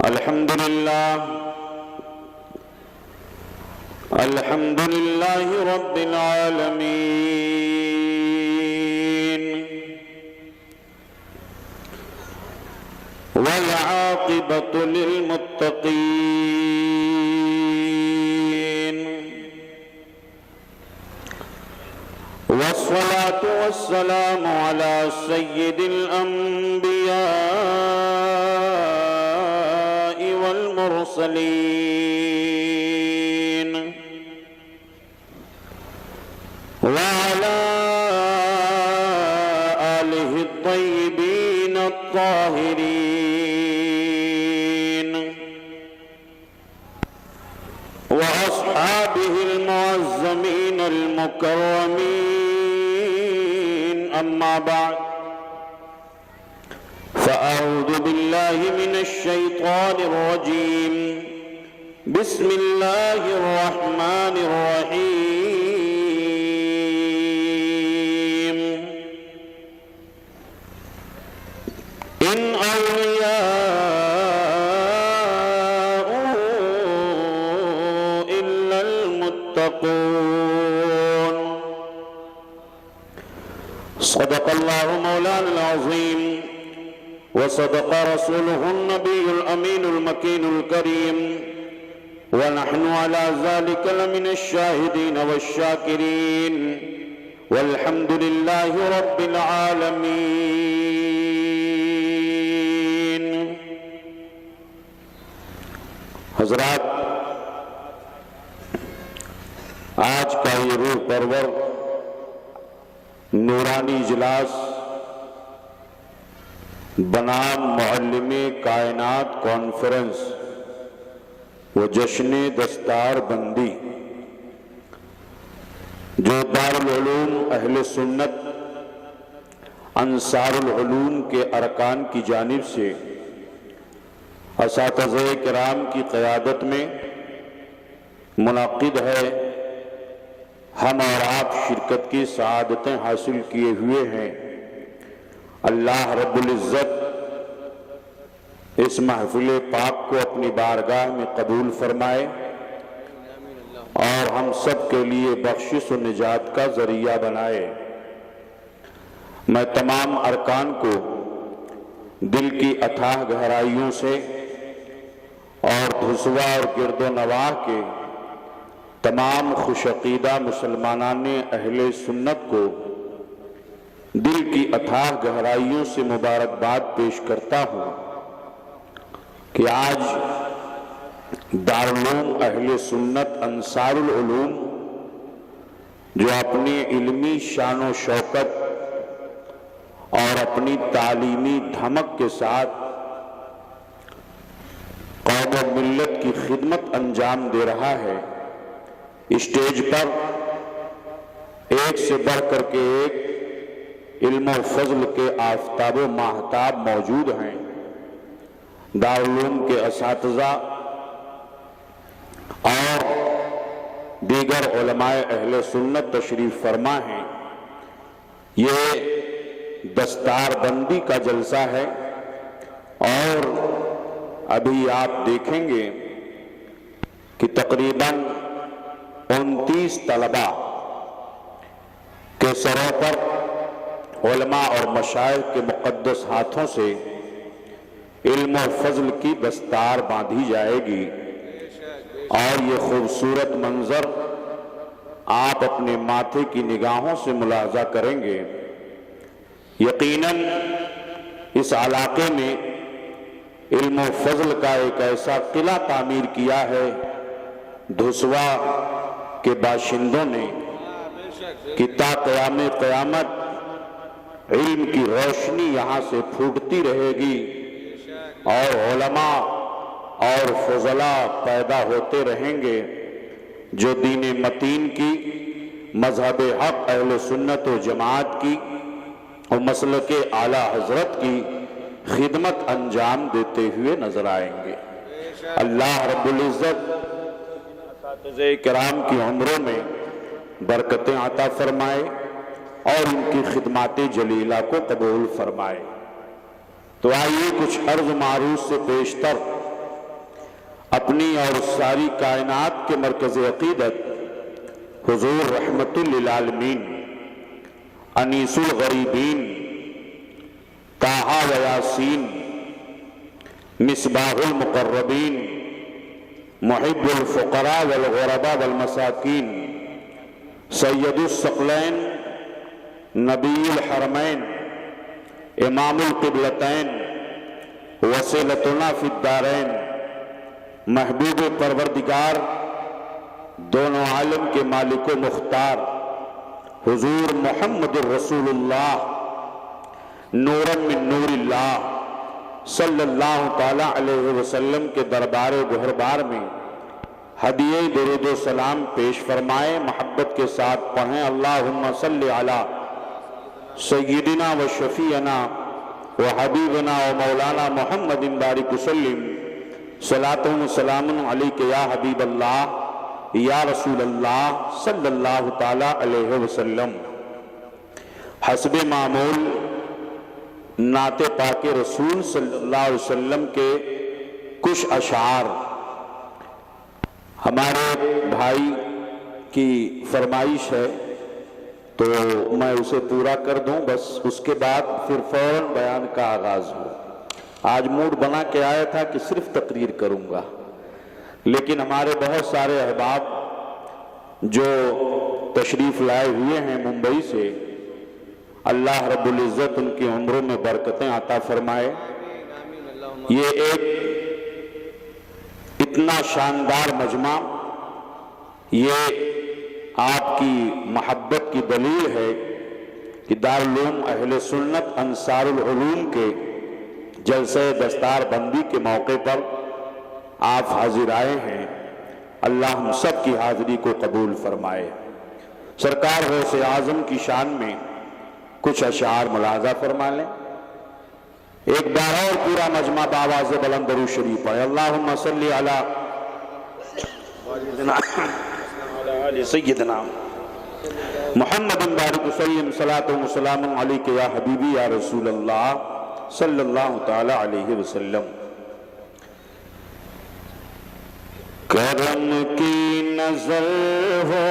الحمد لله رب العالمين والعاقبة للمتقين والصلاة والسلام على سيد الأنبياء والمرسلين وعلى آله الطيبين الطاهرين وأصحابه المعظمين المكرمين أما بعد فأعوذ بالله من الشيطان الرجيم بسم الله الرحمن الرحيم إن أولياؤه إلا المتقون صدق الله مولانا العظيم وصدق رسوله النبي الأمين المكين الكريم ونحن على ذلك لمن الشاهدين والشاكرين والحمد لله رب العالمين. حضرات، آج کا یہ روح پرور نورانی اجلاس بنام معلم کائنات کانفرنس و جشن دستار بندی جو دارالعلوم اہل سنت انصار العلوم کے ارکان کی جانب سے اساتذہ کرام کی قیادت میں منعقد ہے، ہم اور آپ شرکت کی سعادتیں حاصل کیے ہوئے ہیں. اللہ رب العزت اس محفل پاک کو اپنی بارگاہ میں قبول فرمائے اور ہم سب کے لیے بخشش و نجات کا ذریعہ بنائے. میں تمام ارکان کو دل کی اتھاہ گہرائیوں سے اور دھسوا اور گرد و نواح کے تمام خوش عقیدہ مسلمانان اہل سنت کو دل کی اتھاہ گہرائیوں سے مبارکباد پیش کرتا ہوں کہ آج دارالعلوم اہل سنت انصار العلوم جو اپنی علمی شان و شوکت اور اپنی تعلیمی دھمک کے ساتھ قوم و ملت کی خدمت انجام دے رہا ہے، اسٹیج پر ایک سے بڑھ کر کے ایک علم و فضل کے آفتاب و ماہتاب موجود ہیں. دارالعلوم کے اساتذہ اور دیگر علماء اہل سنت تشریف فرما ہیں. یہ دستار بندی کا جلسہ ہے اور ابھی آپ دیکھیں گے کہ تقریباً 29 طلبہ کے سروں پر علماء اور مشائخ کے مقدس ہاتھوں سے علم و فضل کی دستار باندھی جائے گی اور یہ خوبصورت منظر آپ اپنے ماتھے کی نگاہوں سے ملاحظہ کریں گے. یقیناً اس علاقے میں علم و فضل کا ایک ایسا قلعہ تعمیر کیا ہے دھسوا کے باشندوں نے کہ تا قیام قیامت علم کی روشنی یہاں سے پھوٹتی رہے گی اور علماء اور فضلاء پیدا ہوتے رہیں گے جو دین متین کی، مذہب حق اہل سنت و جماعت کی اور مسلک اعلی حضرت کی خدمت انجام دیتے ہوئے نظر آئیں گے. اللہ رب العزت اساتذہ کرام کی عمروں میں برکتیں عطا فرمائے اور ان کی خدمات جلیلہ کو قبول فرمائے. تو آئیے کچھ عرض معروض سے پیشتر اپنی اور ساری کائنات کے مرکز عقیدت حضور رحمت للعالمین انیس الغریبین طٰہٰ و یاسین مصباح المقربین محب الفقراء والغرباء والمساکین سید الثقلین نبی الحرمین امام القبلتین وسیلتنا فی الدارین محبوب پروردگار دونوں عالم کے مالک و مختار حضور محمد الرسول اللہ نورا من نور اللہ صلی اللہ تعالی علیہ وسلم کے دربار گہربار میں ہدیہ درود و سلام پیش فرمائے، محبت کے ساتھ پڑھیں اللہم صلی علی سیدنا و شفیعنا و حبیبنا و مولانا محمد بارک وسلم صلاۃ و سلام علیک یا حبیب اللہ یا رسول اللہ صلی اللہ تعالی علیہ وسلم۔ حسب معمول نعت پاک رسول صلی اللہ علیہ وسلم کے کچھ اشعار ہمارے بھائی کی فرمائش ہے تو میں اسے پورا کر دوں، بس اس کے بعد پھر فوراً بیان کا آغاز ہو۔ آج موڈ بنا کے آیا تھا کہ صرف تقریر کروں گا، لیکن ہمارے بہت سارے احباب جو تشریف لائے ہوئے ہیں ممبئی سے، اللہ رب العزت ان کی عمروں میں برکتیں عطا فرمائے۔ یہ ایک اتنا شاندار مجمع، یہ آپ کی محبت کی دلیل ہے کہ دارالعلوم اہل سنت انصار العلوم کے جلسہ دستار بندی کے موقع پر آپ حاضر آئے ہیں۔ اللہ ہم سب کی حاضری کو قبول فرمائے۔ سرکار غوث اعظم کی شان میں کچھ اشعار ملاحظہ فرما لیں۔ ایک بار اور پورا مجمع بآواز بلند درود شریف پڑھے اللہم صلی علی سیدنا محمد بارک وسلم صلاۃ و سلام علیک یا حبیبی یا رسول اللہ صلی اللہ تعالی علیہ وسلم۔ کرم کی نظر ہو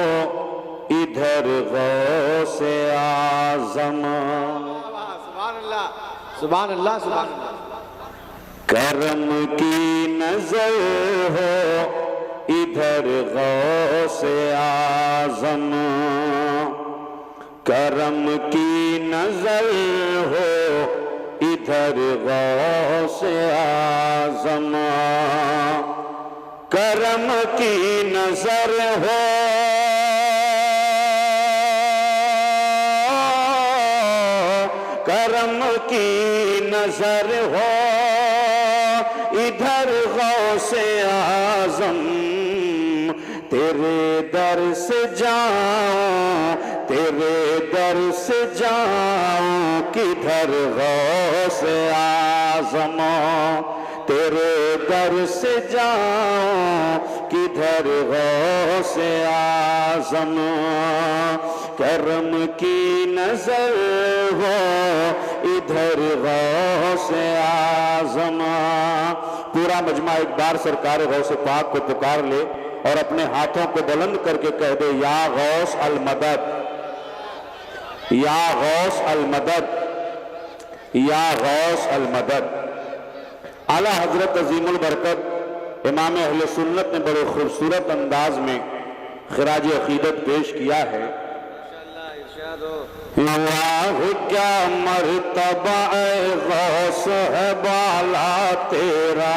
ادھر غوث اعظم، سبحان اللہ سبحان اللہ۔ کرم کی نظر ہو ادھر غوث اعظم، کرم کی نظر ہو ادھر غوث اعظم، کرم کی نظر ہو کرم کی نظر ہو ادھر غوث اعظم، تیرے در سے جاؤں تیرے در سے جاؤں کدھر غوث اعظم، تیرے در سے جاؤں کدھر غوث اعظم، کرم کی نظر ہو ادھر غوث اعظم۔ پورا مجمع ایک بار سرکار غوث پاک کو پکار لے اور اپنے ہاتھوں کو بلند کر کے کہہ دے یا غوث المدد، یا غوث المدد، یا غوث المدد۔ اعلیٰ حضرت عظیم البرکت امام اہل سنت نے بڑے خوبصورت انداز میں خراج عقیدت پیش کیا ہے۔ واہ کیا مرتبہ اے غوث ہے بالا تیرا،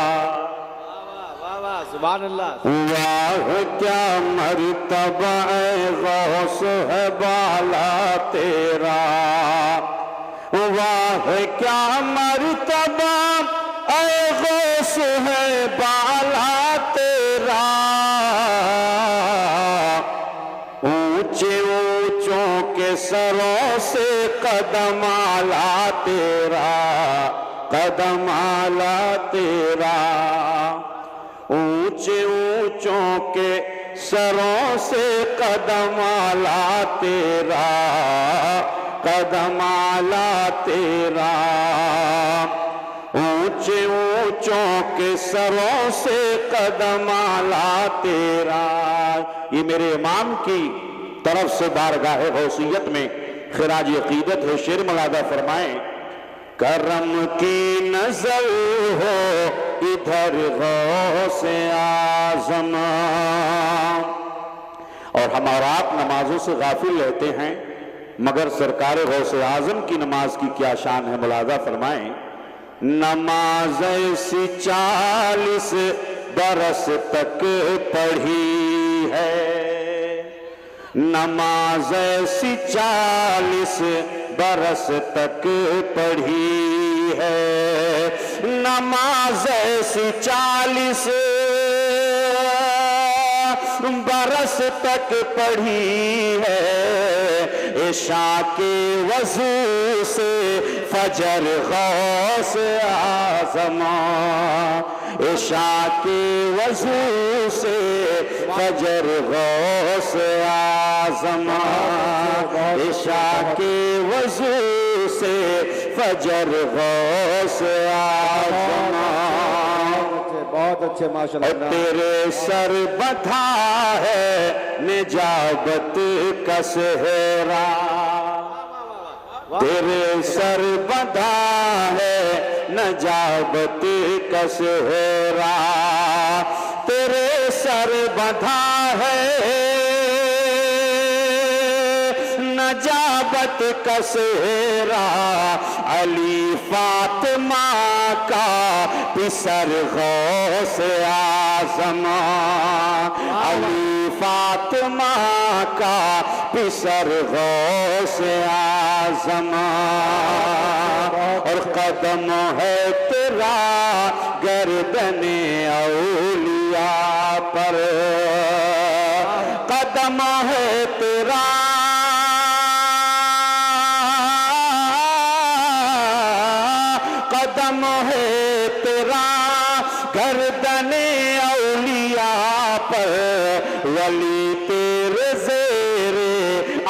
سبحان اللہ۔ واہ کیا مرتبہ اے غوث ہے بالا تیرا، واہ کیا مرتبہ اے غوث ہے بالا تیرا، اونچے اونچوں کے سروں سے قدم اعلیٰ تیرا، قدم اعلیٰ تیرا، اونچے اونچوں کے سروں سے قدم اعلیٰ تیرا، قدم اعلیٰ تیرا، اونچے اونچوں کے سروں سے قدم اعلیٰ تیرا. یہ میرے امام کی طرف سے بارگاہ غوثیت میں خراج عقیدت ہے. شعر ملادہ فرمائیں کرم کی نظر ہو ادھر غوث اعظم. اور ہم اور آپ نمازوں سے غافل رہتے ہیں مگر سرکار غوث اعظم کی نماز کی کیا شان ہے. ملاحظہ فرمائیں نماز ایسی 40 برس تک پڑھی ہے. نماز ایسی 40 برس تک پڑھی ہے. نماز ایسی 40 برس تک پڑھی ہے. عشاء کے وضو سے فجر غوث اعظم. عشاء کے وضو سے فجر غوث اعظم. عشاء کے وضو سے فجر غوث اعظم. بہت اچھے ماشاءاللہ. تیرے سر بدھا ہے نجابت کا سہرا. تیرے سر بدھا ہے نجابت کا سہرا. تیرے سر بدھا ہے نجابت کا سہرا. علی فاطمہ کا پسر غوث اعظم. علی فاطمہ کا پسر غوث اعظم. اور قدم ہے تیرا گردن اولیاء پر. قدم ہے تیرا قدم ہے تیرا گردن اولیاء پر. ولی تیرے زیر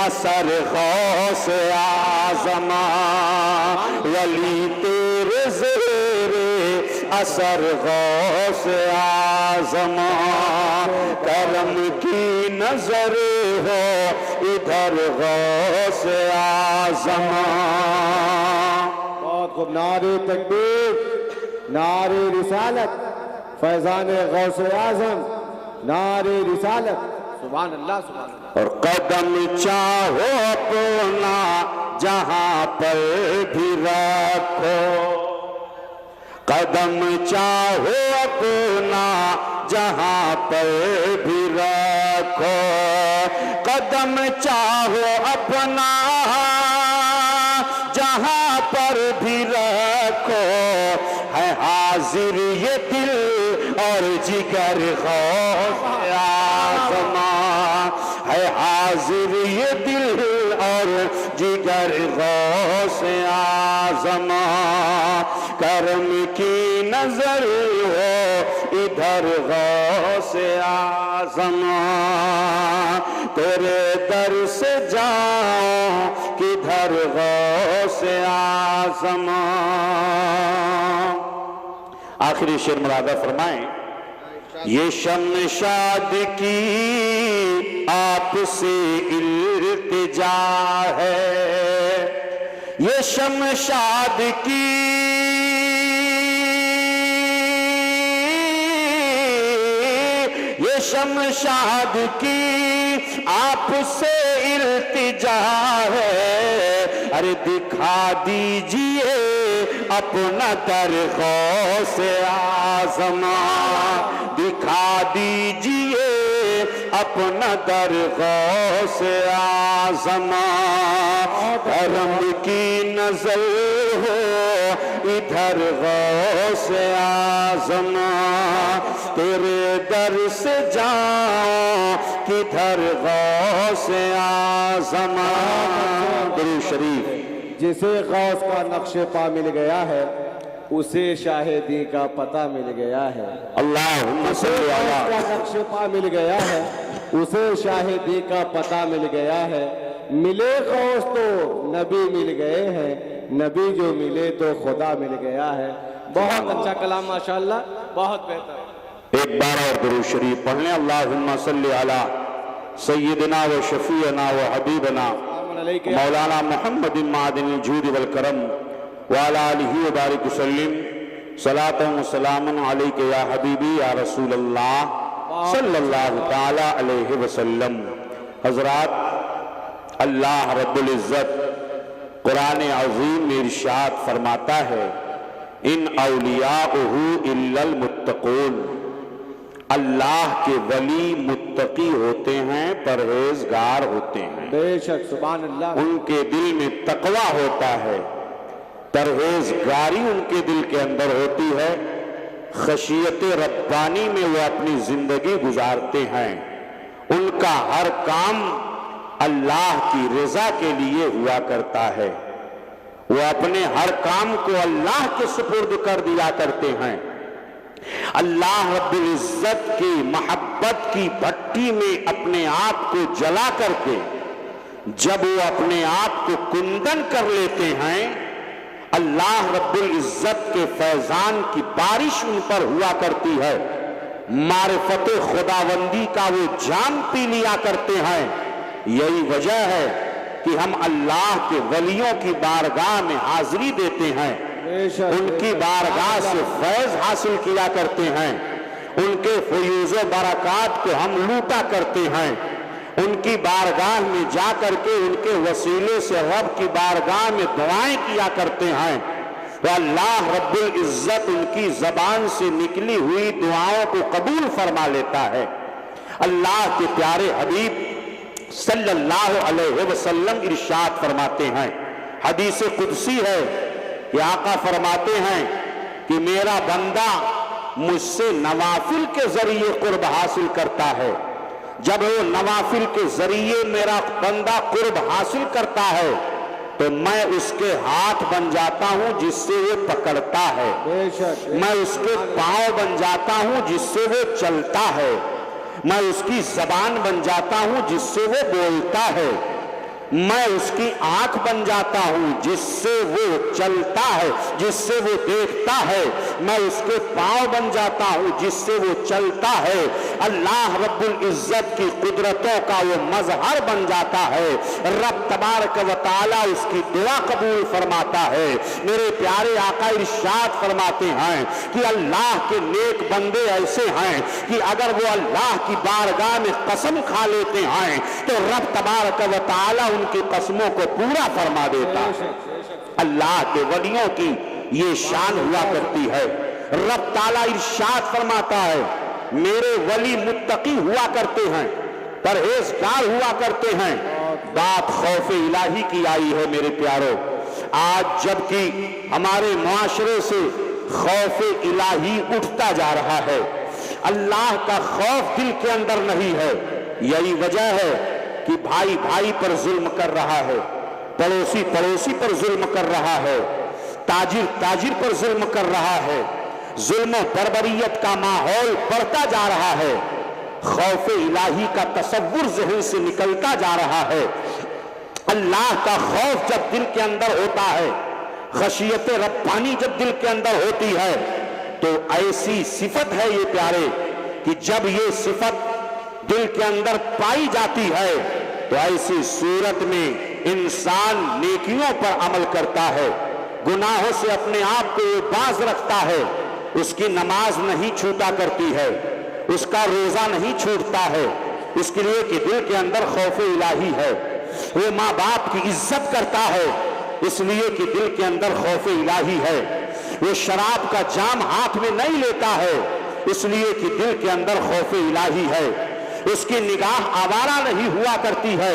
اثر غوث اعظم. ولی تیرے زیر اثر غوث اعظم. کرم کی نظر ہو ادھر غوث اعظم. نعرہ تکبیر، نعرہ رسالت، فیضان غوث اعظم، نعرہ رسالت. سبحان اللہ سبحان اللہ. اور قدم چاہو اپنا جہاں پر بھی رکھو. قدم چاہو اپنا جہاں پر بھی رکھو. قدم چاہو اپنا جہاں پر بھی رکھو. ہے حاضر یہ دل اور جگر غوث اعظم. ہے حاضر یہ دل اور جگر غوث اعظم. کرم کی نظر ہو ادھر غوث اعظم. تیرے در سے جاؤں کدھر غوث اعظم. آخری شعر ملادہ فرمائیں یہ شمشاد کی آپ سے التجا ہے. یہ شمشاد کی یہ شمشاد کی آپ سے التجا ہے. ارے دکھا دیجئے اپنا در غوث اعظم. دکھا دیجئے اپنا در غوث اعظم. کرم کی نظر ہو ادھر غوث اعظم. تیرے در سے جاؤں کدھر غوث اعظم. درود شریف. جسے غوث کا نقش پا مل گیا ہے اسے شاہدی کا پتہ مل گیا ہے. اللہم صلی غوث کا اللہ. نقش پا مل گیا ہے اسے شاہدی کا پتہ مل گیا ہے. ملے غوث تو نبی مل گئے ہیں. نبی جو ملے تو خدا مل گیا ہے. بہت اچھا کلام ماشاءاللہ، بہت بہتر۔ ایک بار اور درود شریف پڑھ لیں۔ اللہم صلی علی سیدنا و شفیعنا و حبیبنا مولانا محمد معدن الجود والکرم وعلی آلہ وبارک وسلم صلاۃ و سلام علیک یا حبیبی یا رسول اللہ صلی اللہ تعالی علیہ وسلم۔ حضرات، اللہ رب العزت قرآن عظیم میں ارشاد فرماتا ہے ان اولیاءہ الا المتقون، اللہ کے ولی متقی ہوتے ہیں، پرہیزگار ہوتے ہیں، بے شک، سبحان اللہ۔ ان کے دل میں تقوی ہوتا ہے، پرہیزگاری ان کے دل کے اندر ہوتی ہے، خشیت ربانی میں وہ اپنی زندگی گزارتے ہیں، ان کا ہر کام اللہ کی رضا کے لیے ہوا کرتا ہے، وہ اپنے ہر کام کو اللہ کے سپرد کر دیا کرتے ہیں۔ اللہ رب العزت کی محبت کی بھٹی میں اپنے آپ کو جلا کر کے جب وہ اپنے آپ کو کندن کر لیتے ہیں، اللہ رب العزت کے فیضان کی بارش ان پر ہوا کرتی ہے، معرفت خداوندی کا وہ جام پی لیا کرتے ہیں۔ یہی وجہ ہے کہ ہم اللہ کے ولیوں کی بارگاہ میں حاضری دیتے ہیں، ان کی بارگاہ سے فیض حاصل کیا کرتے ہیں، ان کے فیوز و برکات کو ہم لوٹا کرتے ہیں، ان کی بارگاہ میں جا کر کے ان کے وسیلے سے رب کی بارگاہ میں دعائیں کیا کرتے ہیں، تو اللہ رب العزت ان کی زبان سے نکلی ہوئی دعاؤں کو قبول فرما لیتا ہے۔ اللہ کے پیارے حبیب صلی اللہ علیہ وسلم ارشاد فرماتے ہیں، حدیث قدسی ہے کہ آقا فرماتے ہیں کہ میرا بندہ مجھ سے نوافل کے ذریعے قرب حاصل کرتا ہے، جب وہ نوافل کے ذریعے میرا بندہ قرب حاصل کرتا ہے تو میں اس کے ہاتھ بن جاتا ہوں جس سے وہ پکڑتا ہے، میں اس کے پاؤں بن جاتا ہوں جس سے وہ چلتا ہے، میں اس کی زبان بن جاتا ہوں جس سے وہ بولتا ہے، میں اس کی آنکھ بن جاتا ہوں جس سے وہ چلتا ہے، جس سے وہ دیکھتا ہے، میں اس کے پاؤں بن جاتا ہوں جس سے وہ چلتا ہے، اللہ رب العزت کی قدرتوں کا وہ مظہر بن جاتا ہے، رب تبارک و تعالی اس کی دعا قبول فرماتا ہے۔ میرے پیارے آقا ارشاد فرماتے ہیں کہ اللہ کے نیک بندے ایسے ہیں کہ اگر وہ اللہ کی بارگاہ میں قسم کھا لیتے ہیں تو رب تبارک و تعالی ان کی قسموں کو پورا فرما دیتا ہے۔ اللہ کے ولیوں کی یہ شان ہوا کرتی ہے۔ رب تعالیٰ ارشاد فرماتا ہے میرے ولی متقی ہوا کرتے ہیں، پرہیزگار ہوا کرتے ہیں۔ بات خوف الہی کی آئی ہے میرے پیارو، آج جبکہ ہمارے معاشرے سے خوف الہی اٹھتا جا رہا ہے، اللہ کا خوف دل کے اندر نہیں ہے، یہی وجہ ہے کہ بھائی بھائی پر ظلم کر رہا ہے، پڑوسی پڑوسی پر ظلم کر رہا ہے، تاجر تاجر پر ظلم کر رہا ہے، ظلم و بربریت کا ماحول بڑھتا جا رہا ہے، خوف الہی کا تصور ذہن سے نکلتا جا رہا ہے۔ اللہ کا خوف جب دل کے اندر ہوتا ہے، خشیت ربانی جب دل کے اندر ہوتی ہے تو ایسی صفت ہے یہ پیارے کہ جب یہ صفت دل کے اندر پائی جاتی ہے تو ایسی صورت میں انسان نیکیوں پر عمل کرتا ہے، گناہوں سے اپنے آپ کو باز رکھتا ہے، اس کی نماز نہیں چھوٹا کرتی ہے، اس کا روزہ نہیں چھوٹتا ہے، اس کے لیے کہ دل کے اندر خوف الہی ہے، وہ ماں باپ کی عزت کرتا ہے اس لیے کہ دل کے اندر خوف الہی ہے، وہ شراب کا جام ہاتھ میں نہیں لیتا ہے اس لیے کہ دل کے اندر خوف الہی ہے، اس کی نگاہ آوارہ نہیں ہوا کرتی ہے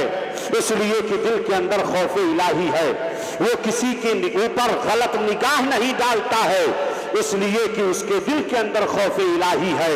اس لیے کہ دل کے اندر خوف الہی ہے، وہ کسی کے اوپر غلط نگاہ نہیں ڈالتا ہے اس لیے کہ اس کے دل کے اندر خوف الہی ہے،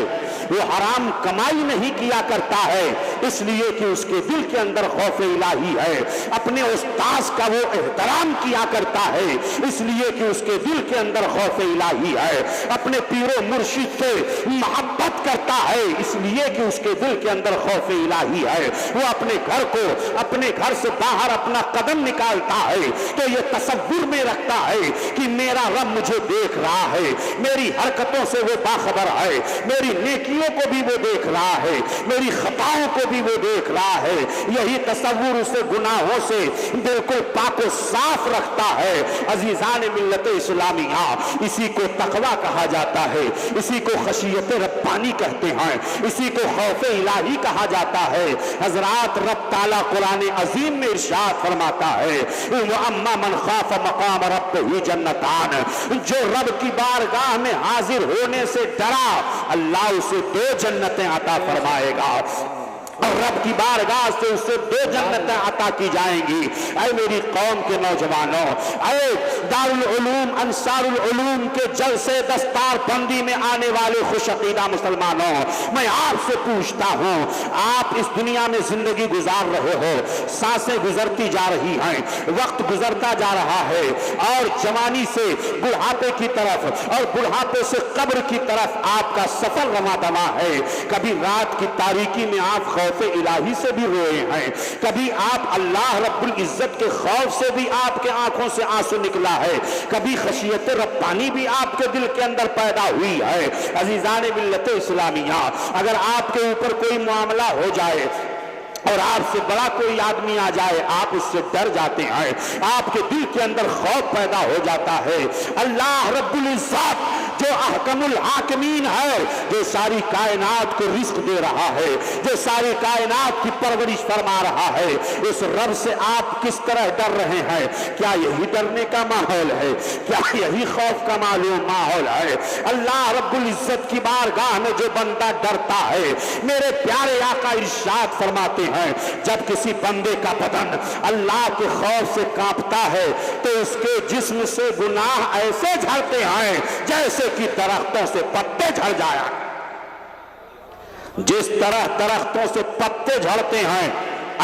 وہ حرام کمائی نہیں کیا کرتا ہے اس لیے کہ اس کے دل کے اندر خوف الہی ہے، اپنے استاذ کا وہ احترام کیا کرتا ہے اس لیے کہ اس کے دل کے اندر خوف الہی ہے، اپنے پیر و مرشد سے محبت کرتا ہے اس لیے کہ اس کے دل کے اندر خوف الہی ہے، وہ اپنے گھر کو اپنے گھر سے باہر اپنا قدم نکالتا ہے تو یہ تصور میں رکھتا ہے کہ میرا رب مجھے دیکھ رہا ہے، میری حرکتوں سے وہ باخبر ہے، میری نیکیوں کو بھی وہ دیکھ رہا ہے، میری خطاؤں کو بھی وہ دیکھ رہا ہے۔ یہی تصور اسے گناہوں سے دل کو پاک و صاف رکھتا ہے۔ عزیزان ملت اسلامیہ، اسی کو تقویٰ کہا جاتا ہے، اسی کو خشیت ربانی کہتے ہیں، اسی کو خوف الہی کہا جاتا ہے۔ حضرات رب تعالیٰ قرآن عظیم میں ارشاد فرماتا ہے وَأَمَّا مَنْ خَافَ مَقَامَ رَبِّهِ جَنَّتَانِ، جو رب کی بارگاہ میں حاضر ہونے سے ڈرا اللہ اسے 2 جنتیں عطا فرمائے گا، اور رب کی بارگاہ سے اسے 2 جنتیں عطا کی جائیں گی۔ اے میری قوم کے نوجوانوں، اے دارالعلوم انصار العلوم کے جلسے دستار بندی میں آنے والے خوش عقیدہ مسلمانوں، میں آپ سے پوچھتا ہوں، آپ اس دنیا میں زندگی گزار رہے ہو، سانسیں گزرتی جا رہی ہیں، وقت گزرتا جا رہا ہے، اور جوانی سے بڑھاپے کی طرف اور بڑھاپے سے قبر کی طرف آپ کا سفر رواں دواں ہے۔ کبھی رات کی تاریکی میں آپ خوف الہی سے بھی روئے ہیں، کبھی آپ اللہ رب العزت کے خوف سے بھی آپ کے آنکھوں سے آنسو نکلا ہے، کبھی خشیت ربانی بھی آپ کے دل کے اندر پیدا ہوئی ہے۔ عزیزان ملت اسلامیہ، اگر آپ کے اوپر کوئی معاملہ ہو جائے اور آپ سے بڑا کوئی آدمی آ جائے آپ اس سے ڈر جاتے ہیں، آپ کے دل کے اندر خوف پیدا ہو جاتا ہے۔ اللہ رب العزت جو احکم الحاکمین ہے، جو ساری کائنات کو رزق دے رہا ہے، جو ساری کائنات کی پرورش فرما رہا ہے، اس رب سے آپ کس طرح ڈر رہے ہیں؟ کیا یہی ڈرنے کا ماحول ہے؟ کیا یہی خوف کا معلوم ماحول ہے؟ اللہ رب العزت کی بارگاہ میں جو بندہ ڈرتا ہے، میرے پیارے آقا ارشاد فرماتے ہیں جب کسی بندے کا بدن اللہ کے خوف سے کانپتا ہے تو اس کے جسم سے گناہ ایسے جھڑتے ہیں جیسے کہ درختوں سے پتے جھڑ جایا، جس طرح درختوں سے پتے جھڑتے ہیں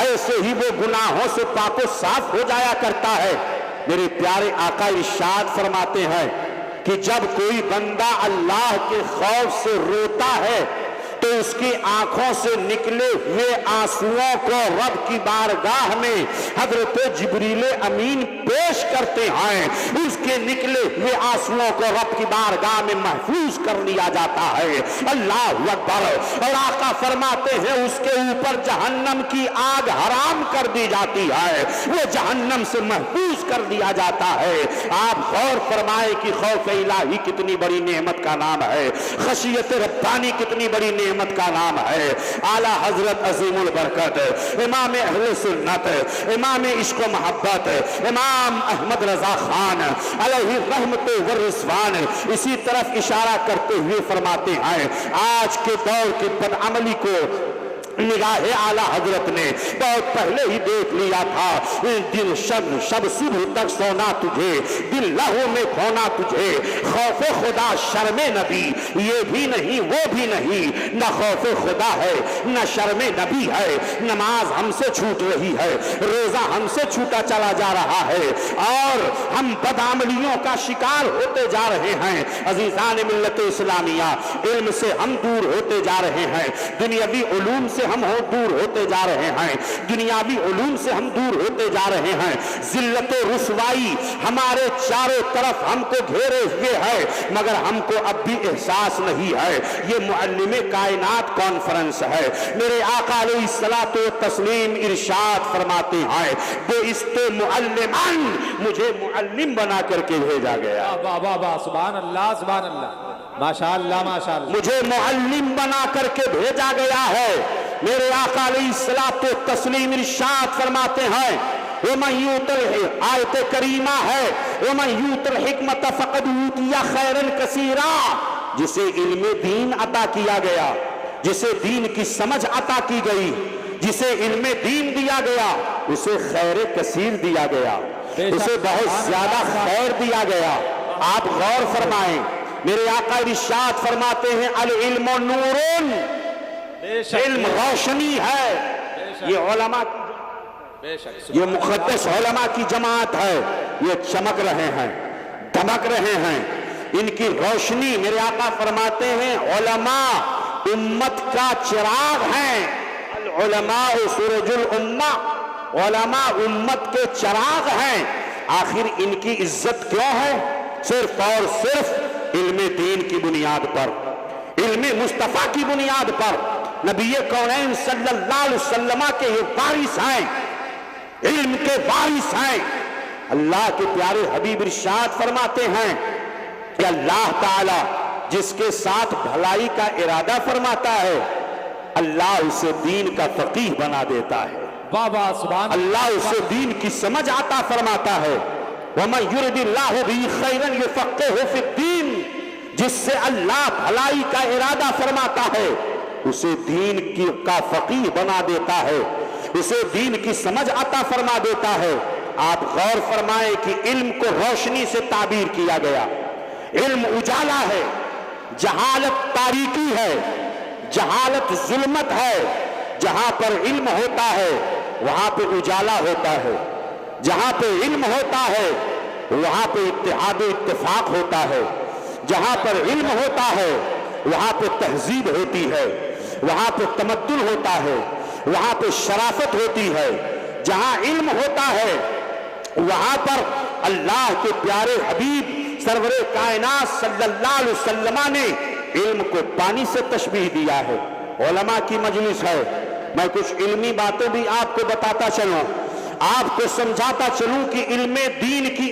ایسے ہی وہ گناہوں سے پاک و صاف ہو جایا کرتا ہے۔ میرے پیارے آقا ارشاد فرماتے ہیں کہ جب کوئی بندہ اللہ کے خوف سے روتا ہے تو اس کی آنکھوں سے نکلے ہوئے آنسوؤں کو رب کی بارگاہ میں حضرت جبریل امین پیش کرتے ہیں، اس کے نکلے ہوئے آنسوؤں کو رب کی بارگاہ میں محفوظ کر لیا جاتا ہے۔ اللہ اکبر۔ اور آقا فرماتے ہیں اس کے اوپر جہنم کی آگ حرام کر دی جاتی ہے، وہ جہنم سے محفوظ کر دیا جاتا ہے۔ آپ غور فرمائے کہ خوف الہی کتنی بڑی نعمت کا نام ہے، خشیت ربانی کتنی بڑی نعمت کا نام ہے۔ اعلیٰ حضرت عظیم البرکت امام اہل سنت، امام عشق و محبت، امام احمد رضا خان علیہ رحمت و رضوان اسی طرف اشارہ کرتے ہوئے فرماتے ہیں آج کے دور کی بدعملی کو نگاہ اعلیٰ حضرت نے بہت پہلے ہی دیکھ لیا تھا۔ دل شب صبح تک سونا تجھے، دل لہو میں کھونا تجھے، خوف خدا شرم نبی یہ بھی نہیں وہ بھی نہیں، نہ خوف خدا ہے نہ شرم نبی ہے، نماز ہم سے چھوٹ رہی ہے، روزہ ہم سے چھوٹا چلا جا رہا ہے، اور ہم بدعملیوں کا شکار ہوتے جا رہے ہیں۔ عزیزان ملت اسلامیہ، علم سے ہم دور ہوتے جا رہے ہیں، دنیاوی علوم سے ہم دور ہوتے جا رہے ہیں، دنیاوی علوم سے ہم دور ہوتے جا رہے ہیں، ذلت و رسوائی ہمارے چاروں طرف ہم کو گھیرے ہوئے ہے، مگر ہم کو اب بھی احساس نہیں ہے۔ یہ معلم کائنات کانفرنس ہے، میرے آقا علیہ الصلوۃ والتسلیم ارشاد فرماتے ہیں وہ اس تو معلمان، مجھے معلم بنا کر کے بھیجا گیا۔ واہ واہ واہ، سبحان اللہ سبحان اللہ، ماشاء اللہ ماشاء اللہ، مجھے معلم بنا کر کے بھیجا گیا ہے۔ میرے آقا علیہ الصلوۃ والتسلیم ارشاد فرماتے ہیں وَمَنْ يُؤْتَ آیت کریمہ ہے وَمَنْ يُؤْتَ الْحِکْمَةَ فَقَدْ أُوتِیَ خَیْرًا کَثِیرًا، جسے علم دین عطا کیا گیا، جسے دین کی سمجھ عطا کی گئی، جسے علم دین دیا گیا، اسے خیر کثیر دیا گیا، اسے بہت زیادہ خیر دیا گیا۔ آپ غور فرمائیں، میرے آقا ارشاد فرماتے ہیں العلم نور علم روشنی ہے. یہ علماء یہ مقدس علماء کی جماعت ہے. یہ چمک رہے ہیں, دمک رہے ہیں. ان کی روشنی, میرے آقا فرماتے ہیں علماء امت کا چراغ ہیں. العلماء سرج الامہ, علماء امت کے چراغ ہیں. آخر ان کی عزت کیوں ہے؟ صرف اور صرف علم دین کی بنیاد پر, علم مصطفیٰ کی بنیاد پر. نبی کونین صلی اللہ علیہ وسلم کے یہ وارث ہیں, علم کے وارث ہیں. اللہ کے پیارے حبیب ارشاد فرماتے ہیں کہ اللہ تعالی جس کے ساتھ بھلائی کا ارادہ فرماتا ہے, اللہ اسے دین کا فقیہ بنا دیتا ہے. بابا سبحان اللہ اسے دین کی سمجھ عطا فرماتا ہے. وَمَن يُرِدِ اللَّهُ بِهِ خَيْرًا يُفَقِّهْهُ فِي الدِّينِ, جس سے اللہ بھلائی کا ارادہ فرماتا ہے اسے دین کا فقیہ بنا دیتا ہے, اسے دین کی سمجھ عطا فرما دیتا ہے. آپ غور فرمائیں کہ علم کو روشنی سے تعبیر کیا گیا. علم اجالا ہے, جہالت تاریکی ہے, جہالت ظلمت ہے. جہاں پر علم ہوتا ہے وہاں پہ اجالا ہوتا ہے, جہاں پہ علم ہوتا ہے وہاں پہ اتحاد و اتفاق ہوتا ہے, جہاں پر علم ہوتا ہے وہاں پہ تہذیب ہوتی ہے, وہاں پہ تمدن ہوتا ہے, وہاں پہ شرافت ہوتی ہے. جہاں علم ہوتا ہے وہاں پر اللہ کے پیارے حبیب سرور کائنات صلی اللہ علیہ وسلم نے علم کو پانی سے تشبیہ دیا ہے. علماء کی مجلس ہے, میں کچھ علمی باتیں بھی آپ کو بتاتا چلوں, آپ کو سمجھاتا چلوں کہ علم دین کی